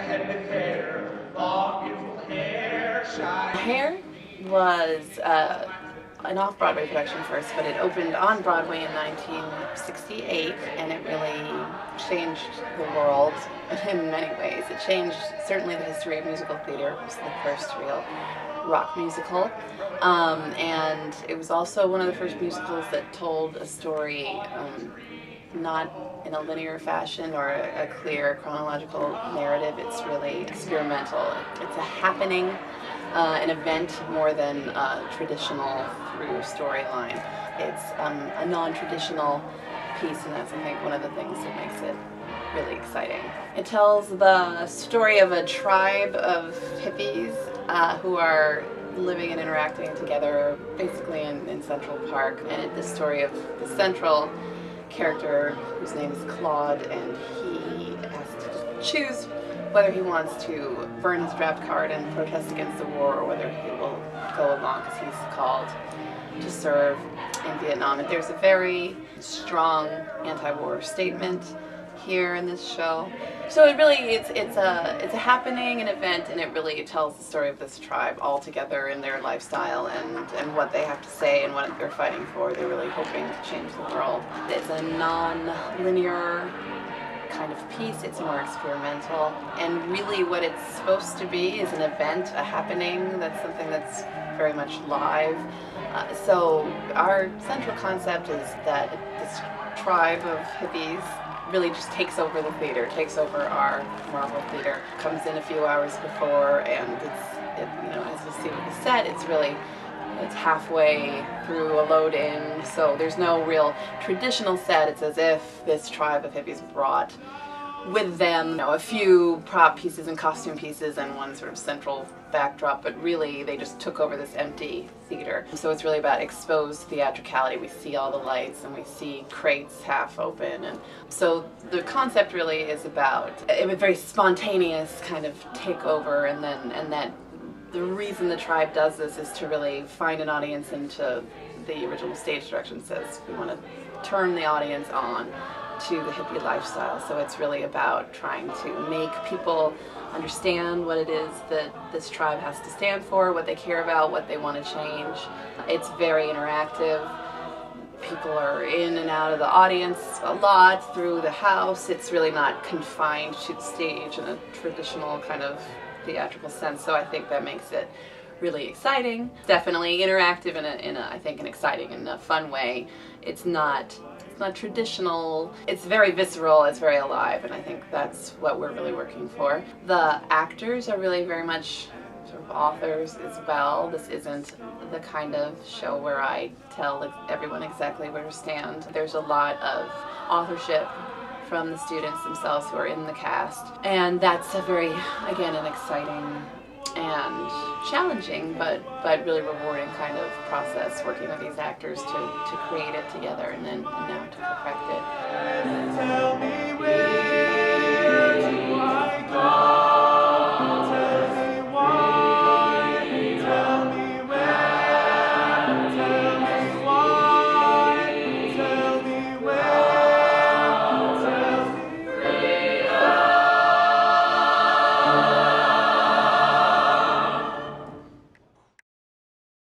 a head with hair, long beautiful hair, shine. Hair was an off-Broadway production first, but it opened on Broadway in 1968, and it really changed the world in many ways. It changed certainly the history of musical theater. It was the first real rock musical, and it was also one of the first musicals that told a story not in a linear fashion or a clear chronological narrative. It's really experimental. It's a happening, an event more than a traditional through storyline. It's a non-traditional piece, and that's, I think, one of the things that makes it really exciting. It tells the story of a tribe of hippies who are living and interacting together basically in Central Park, and it's the story of the central character whose name is Claude, and he has to choose whether he wants to burn his draft card and protest against the war, or whether he will go along because he's called to serve in Vietnam. And there's a very strong anti-war statement here in this show. So it really, it's a happening, an event, and it really tells the story of this tribe all together in their lifestyle and what they have to say and what they're fighting for. They're really hoping to change the world. It's a non-linear kind of piece. It's more experimental, and really what it's supposed to be is an event, a happening. That's something that's very much live. So our central concept is that this tribe of hippies really just takes over the theater, takes over our Marvel theater, comes in a few hours before, and as you see with the set, it's halfway through a load-in, so there's no real traditional set. It's as if this tribe of hippies brought with them a few prop pieces and costume pieces and one sort of central backdrop, but really they just took over this empty theater. So it's really about exposed theatricality. We see all the lights and we see crates half open, and so the concept really is about a very spontaneous kind of takeover, and that the reason the tribe does this is to really find an audience into the original stage direction says we want to turn the audience on to the hippie lifestyle. So it's really about trying to make people understand what it is that this tribe has to stand for, what they care about, what they want to change. It's very interactive. People are in and out of the audience a lot through the house. It's really not confined to the stage in a traditional kind of theatrical sense. So I think that makes it really exciting. Definitely interactive in a I think an exciting and a fun way. It's not traditional. It's very visceral, it's very alive, and I think that's what we're really working for. The actors are really very much sort of authors as well. This isn't the kind of show where I tell everyone exactly where to stand. There's a lot of authorship from the students themselves who are in the cast, and that's a very, again, an exciting and challenging but really rewarding kind of process, working with these actors to create it together and now to perfect it.